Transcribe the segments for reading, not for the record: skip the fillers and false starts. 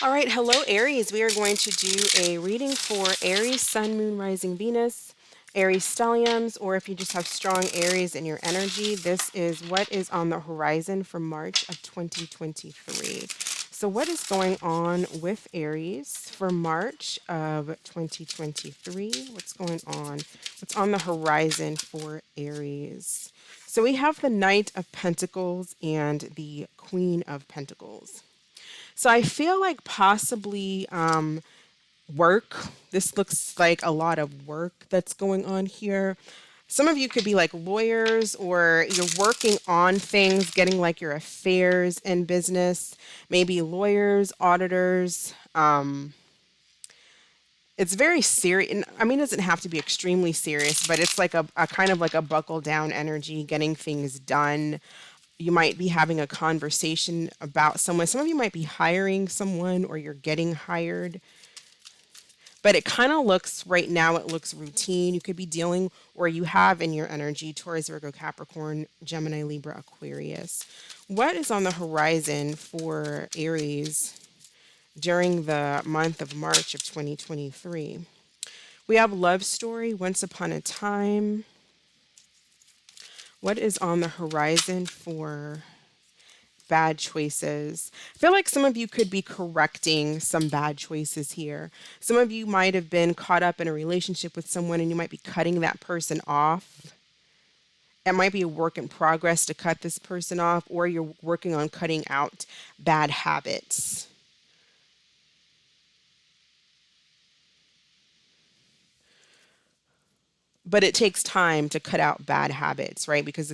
All right, hello Aries. We are going to do a reading for Aries, Sun, Moon, Rising, Venus, Aries stelliums, or if you just have strong Aries in your energy, this is what is on the horizon for March of 2023. So what is going on with Aries for March of 2023? What's going on? What's on the horizon for Aries? So we have the Knight of Pentacles and the Queen of Pentacles. So I feel like possibly work. This looks like a lot of work that's going on here. Some of you could be like lawyers or you're working on things, getting like your affairs in business, maybe lawyers, auditors. It's very serious. And I mean, it doesn't have to be extremely serious, but it's like a kind of like a buckle down energy, getting things done. You might be having a conversation about someone. Some of you might be hiring someone or you're getting hired. But it kind of looks right now, it looks routine. You could be dealing or you have in your energy Taurus, Virgo, Capricorn, Gemini, Libra, Aquarius. What is on the horizon for Aries during the month of March of 2023? We have love story, once upon a time. What is on the horizon for bad choices? I feel like some of you could be correcting some bad choices here. Some of you might have been caught up in a relationship with someone and you might be cutting that person off. It might be a work in progress to cut this person off, or you're working on cutting out bad habits. But it takes time to cut out bad habits, right? Because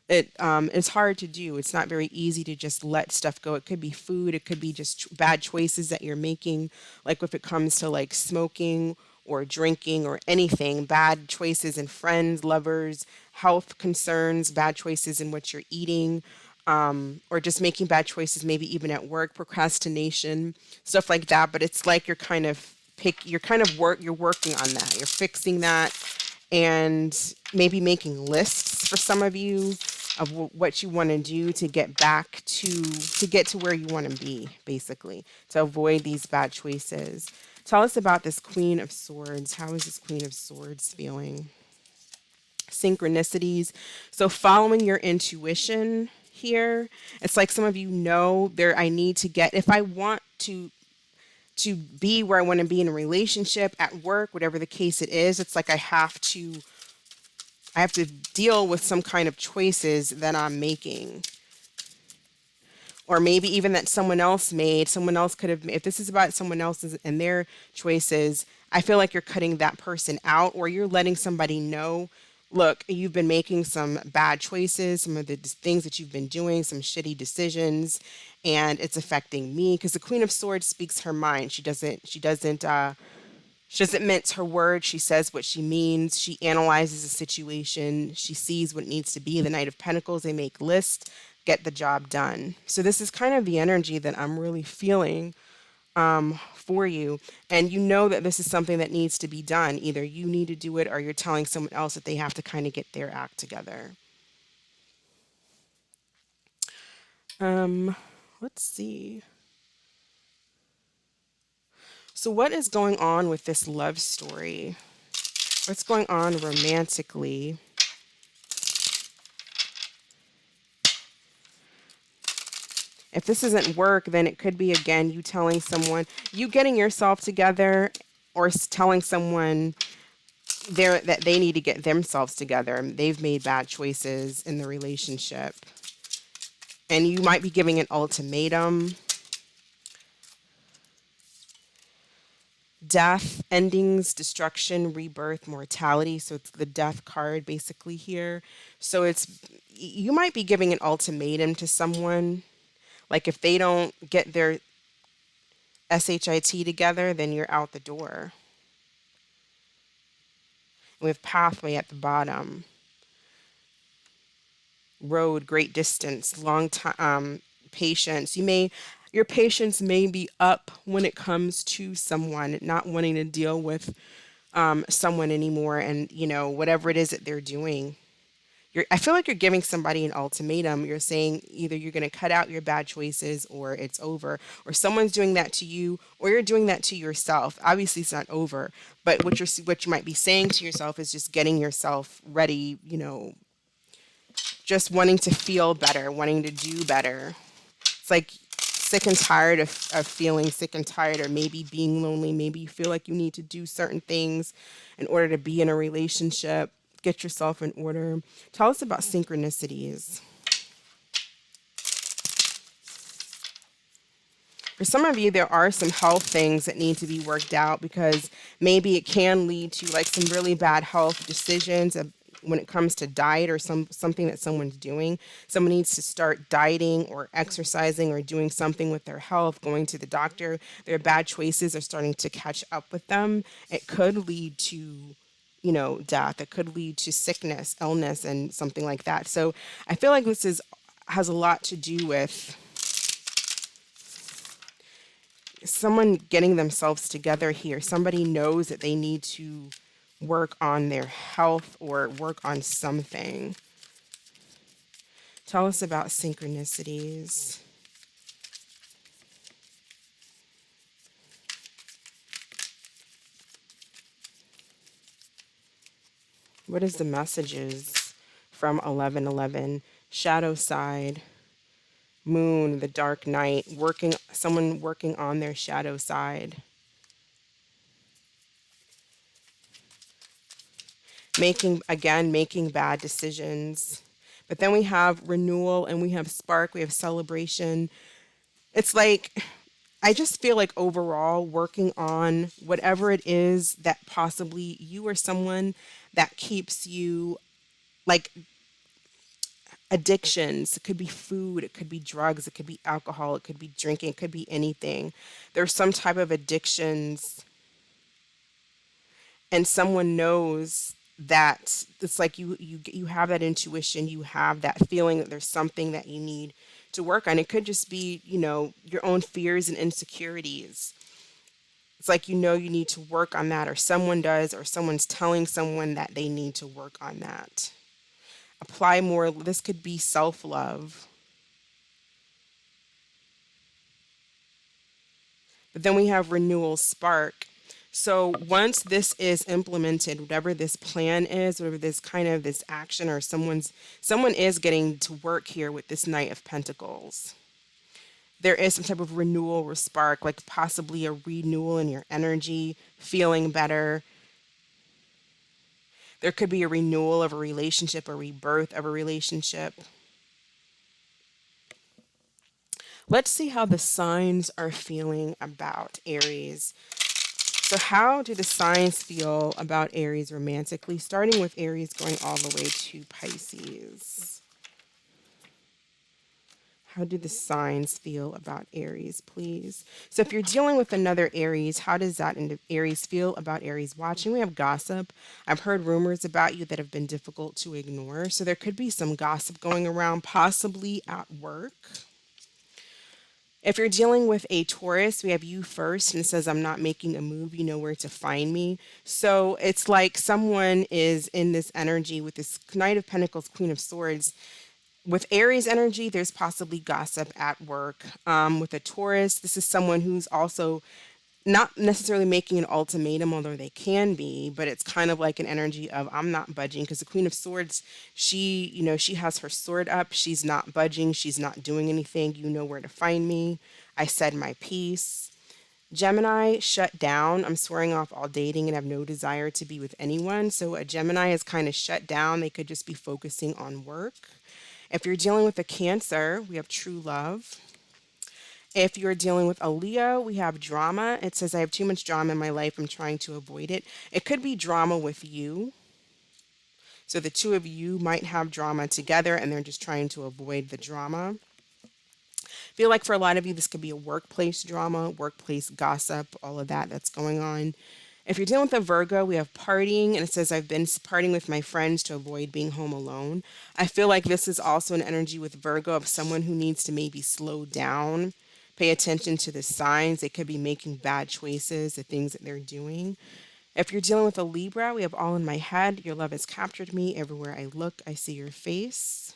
it's hard to do. It's not very easy to just let stuff go. It could be food. It could be just bad choices that you're making. Like if it comes to like smoking or drinking or anything, bad choices in friends, lovers, health concerns, bad choices in what you're eating, or just making bad choices, maybe even at work, procrastination, stuff like that. But it's like you're working on that. You're fixing that and maybe making lists for some of you of what you want to do to get back to get to where you want to be, basically, to avoid these bad choices. Tell us about this Queen of Swords. How is this Queen of Swords feeling? Synchronicities. So following your intuition here. It's like some of you know there I need to get if I want to be where I want to be in a relationship, at work, whatever the case it is, it's like I have to deal with some kind of choices that I'm making. Or maybe even that someone else made, someone else could have, if this is about someone else's and their choices, I feel like you're cutting that person out or you're letting somebody know, look, you've been making some bad choices, some of the things that you've been doing, some shitty decisions, and it's affecting me. Because the Queen of Swords speaks her mind. She doesn't mince her words. She says what she means. She analyzes a situation. She sees what it needs to be. The Knight of Pentacles, they make lists, get the job done. So this is kind of the energy that I'm really feeling for you. And you know that this is something that needs to be done. Either you need to do it or you're telling someone else that they have to kind of get their act together. Um, let's see. So what is going on with this love story? What's going on romantically? If this isn't work, then it could be again you telling someone, you getting yourself together, or telling someone that they need to get themselves together. They've made bad choices in the relationship. And you might be giving an ultimatum. Death, endings, destruction, rebirth, mortality. So it's the death card basically here. So you might be giving an ultimatum to someone. Like if they don't get their SHIT together, then you're out the door. We have pathway at the bottom. Road, great distance, long time, patience. Your patience may be up when it comes to someone, not wanting to deal with someone anymore, and whatever it is that they're doing. I feel like you're giving somebody an ultimatum. You're saying either you're going to cut out your bad choices or it's over, or someone's doing that to you, or you're doing that to yourself. Obviously, it's not over, but what you might be saying to yourself is just getting yourself ready. Just wanting to feel better, wanting to do better. It's like sick and tired of feeling sick and tired, or maybe being lonely. Maybe you feel like you need to do certain things in order to be in a relationship. Get yourself in order. Tell us about synchronicities. For some of you, there are some health things that need to be worked out, because maybe it can lead to like some really bad health decisions when it comes to diet, or something that someone's doing. Someone needs to start dieting or exercising or doing something with their health, going to the doctor. Their bad choices are starting to catch up with them. It could lead to death. It could lead to sickness, illness, and something like that. So I feel like this has a lot to do with someone getting themselves together here. Somebody knows that they need to work on their health or work on something. Tell us about synchronicities. What is the messages from 1111? Shadow side, moon, the dark night, someone working on their shadow side. Making bad decisions. But then we have renewal, and we have spark, we have celebration. It's like, I just feel like overall working on whatever it is that possibly you or someone that keeps you, like, addictions. It could be food, it could be drugs, it could be alcohol, it could be drinking, it could be anything. There's some type of addictions, and someone knows that it's like you have that intuition, you have that feeling that there's something that you need to work on. It could just be, your own fears and insecurities. It's like you need to work on that, or someone does, or someone's telling someone that they need to work on that. Apply more. This could be self-love. But then we have renewal spark. So once this is implemented, whatever this plan is, whatever this kind of this action, or someone is getting to work here with this Knight of Pentacles. There is some type of renewal or spark, like possibly a renewal in your energy, feeling better. There could be a renewal of a relationship, a rebirth of a relationship. Let's see how the signs are feeling about Aries. So how do the signs feel about Aries romantically? Starting with Aries, going all the way to Pisces. How do the signs feel about Aries, please? So if you're dealing with another Aries, how does that Aries feel about Aries watching? We have gossip. I've heard rumors about you that have been difficult to ignore. So there could be some gossip going around, possibly at work. If you're dealing with a Taurus, we have you first, and it says, I'm not making a move, you know where to find me. So it's like someone is in this energy with this Knight of Pentacles, Queen of Swords. With Aries energy, there's possibly gossip at work. With a Taurus, this is someone who's also not necessarily making an ultimatum, although they can be, but it's kind of like an energy of I'm not budging, because the Queen of Swords, she has her sword up. She's not budging. She's not doing anything. You know where to find me. I said my piece. Gemini, shut down. I'm swearing off all dating and have no desire to be with anyone. So a Gemini is kind of shut down. They could just be focusing on work. If you're dealing with a Cancer, we have true love. If you're dealing with a Leo, we have drama. It says, I have too much drama in my life. I'm trying to avoid it. It could be drama with you. So the two of you might have drama together, and they're just trying to avoid the drama. I feel like for a lot of you, this could be a workplace drama, workplace gossip, all of that that's going on. If you're dealing with a Virgo, we have partying, and it says, I've been partying with my friends to avoid being home alone. I feel like this is also an energy with Virgo of someone who needs to maybe slow down. Pay attention to the signs. They could be making bad choices, the things that they're doing. If you're dealing with a Libra, we have all in my head. Your love has captured me. Everywhere I look, I see your face.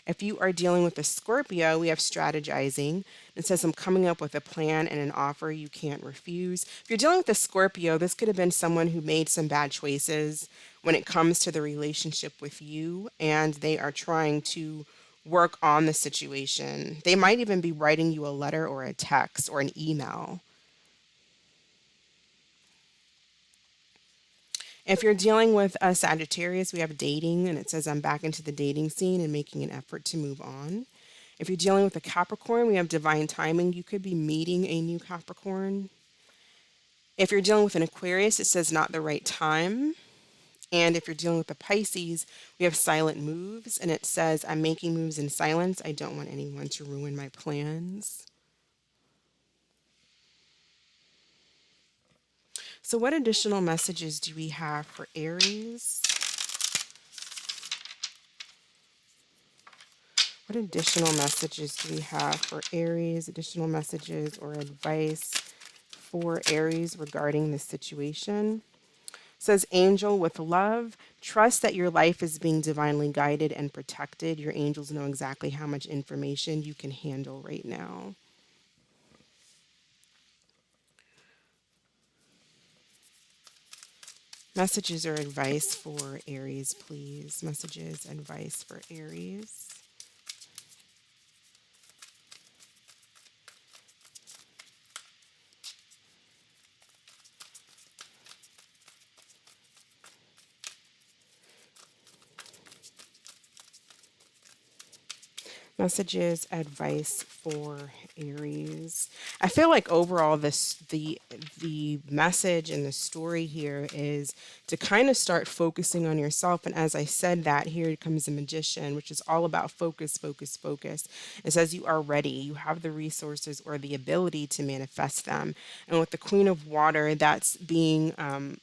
If you are dealing with a Scorpio, we have strategizing. It says, I'm coming up with a plan and an offer you can't refuse. If you're dealing with a Scorpio, this could have been someone who made some bad choices when it comes to the relationship with you, and they are trying to work on the situation. They might even be writing you a letter or a text or an email. If you're dealing with a Sagittarius, we have dating, and it says, I'm back into the dating scene and making an effort to move on. If you're dealing with a Capricorn, we have divine timing. You could be meeting a new Capricorn. If you're dealing with an Aquarius, it says not the right time. And if you're dealing with a Pisces, we have silent moves, and it says, I'm making moves in silence. I don't want anyone to ruin my plans. So, what additional messages do we have for Aries? What additional messages do we have for Aries? Additional messages or advice for Aries regarding this situation? It says, Angel with love, trust that your life is being divinely guided and protected. Your angels know exactly how much information you can handle right now. Messages or advice for Aries, please. Messages, advice for Aries. Messages, advice for Aries. I feel like overall the message and the story here is to kind of start focusing on yourself. And as I said that, here comes the Magician, which is all about focus, focus, focus. It says you are ready. You have the resources or the ability to manifest them. And with the Queen of Water, that's being I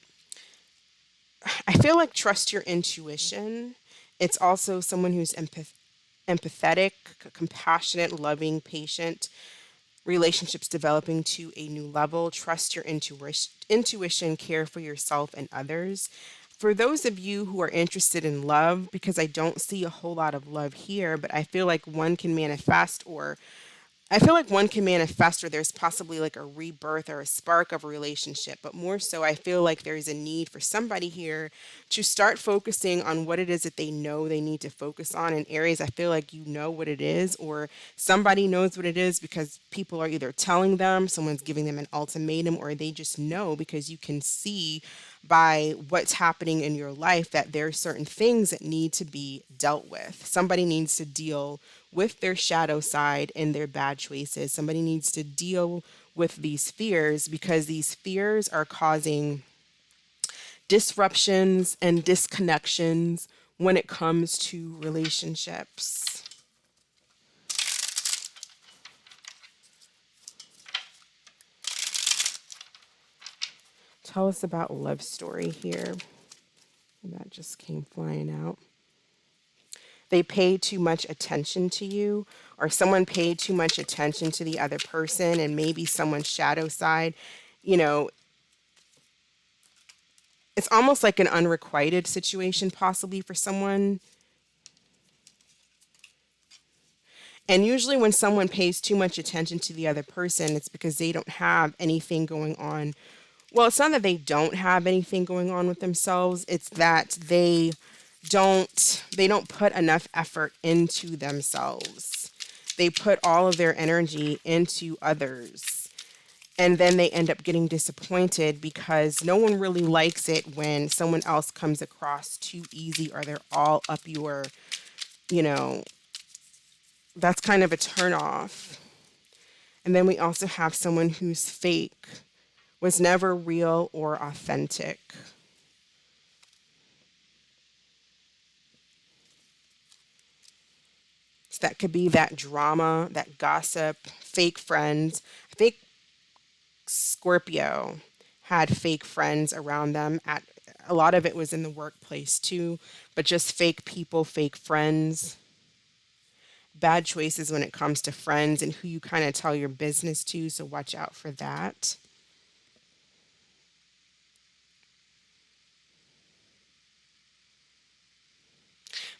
feel like trust your intuition. It's also someone who's empathetic, compassionate, loving, patient, relationships developing to a new level. Trust your intuition, care for yourself and others. For those of you who are interested in love, because I don't see a whole lot of love here, but I feel like one can manifest or there's possibly like a rebirth or a spark of a relationship, but more so, I feel like there's a need for somebody here to start focusing on what it is that they know they need to focus on. In areas, I feel like you know what it is, or somebody knows what it is because people are either telling them, someone's giving them an ultimatum, or they just know because you can see by what's happening in your life that there are certain things that need to be dealt with. Somebody needs to deal with their shadow side and their bad choices. Somebody needs to deal with these fears because these fears are causing disruptions and disconnections when it comes to relationships. Tell us about love story here. That just came flying out. They pay too much attention to you, or someone paid too much attention to the other person, and maybe someone's shadow side, you know, it's almost like an unrequited situation, possibly for someone. And usually, when someone pays too much attention to the other person, it's because they don't have anything going on. Well, it's not that they don't have anything going on with themselves, it's that they don't put enough effort into themselves. They put all of their energy into others. And then they end up getting disappointed because no one really likes it when someone else comes across too easy or they're all up your, you know, that's kind of a turn off. And then we also have someone who's fake, was never real or authentic. So that could be that drama, that gossip, fake friends. I think Scorpio had fake friends around them. At a lot of it was in the workplace too, but just fake people, fake friends. Bad choices when it comes to friends and who you kind of tell your business to, so watch out for that.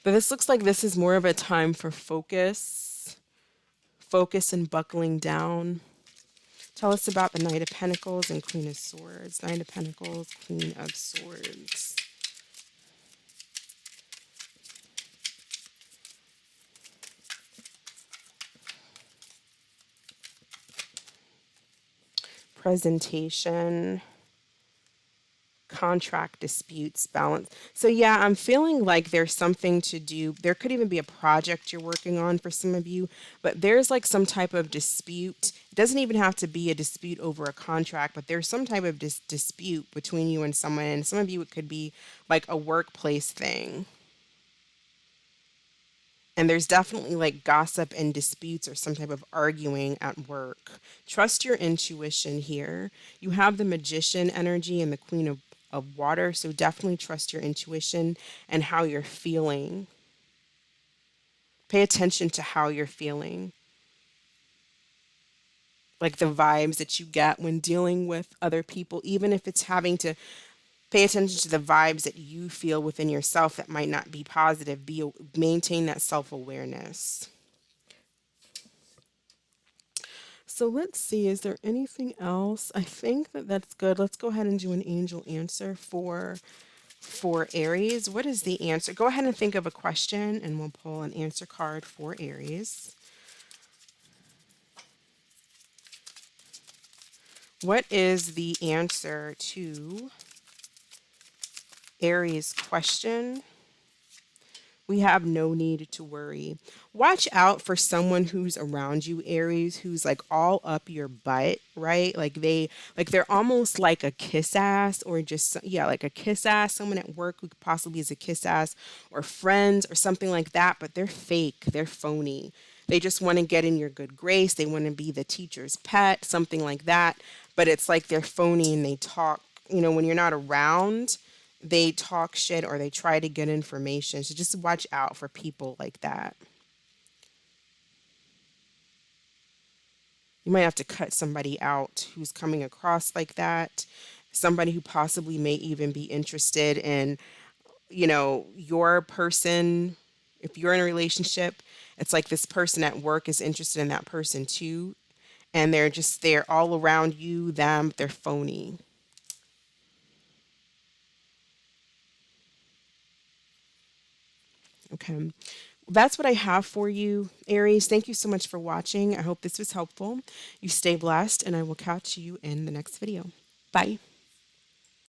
But this looks like this is more of a time for focus and buckling down. Tell us about the Knight of Pentacles and Queen of Swords. Knight of Pentacles, Queen of Swords. Presentation, contract disputes, balance. So yeah, I'm feeling like there's something to do. There could even be a project you're working on for some of you, but there's like some type of dispute. It doesn't even have to be a dispute over a contract, but there's some type of dispute between you and someone. And some of you, it could be like a workplace thing. And there's definitely like gossip and disputes or some type of arguing at work. Trust your intuition here. You have the Magician energy and the Queen of Water. So definitely trust your intuition and how you're feeling. Pay attention to how you're feeling. Like the vibes that you get when dealing with other people, even if it's having to pay attention to the vibes that you feel within yourself that might not be positive. Maintain that self-awareness. So let's see, is there anything else? I think that that's good. Let's go ahead and do an angel answer for Aries. What is the answer? Go ahead and think of a question and we'll pull an answer card for Aries. What is the answer to Aries' question? We have no need to worry. Watch out for someone who's around you, Aries, who's like all up your butt, right? They're almost like a kiss ass or just yeah, like a kiss ass. Someone at work who possibly is a kiss ass or friends or something like that, but they're fake, they're phony. They just want to get in your good grace. They want to be the teacher's pet, something like that. But it's like they're phony and they talk, when you're not around, they talk shit or they try to get information. So just watch out for people like that. You might have to cut somebody out who's coming across like that. Somebody who possibly may even be interested in, your person. If you're in a relationship, it's like this person at work is interested in that person too. And they're all around you, them, they're phony. Okay. That's what I have for you, Aries. Thank you so much for watching. I hope this was helpful. You stay blessed, and I will catch you in the next video. Bye.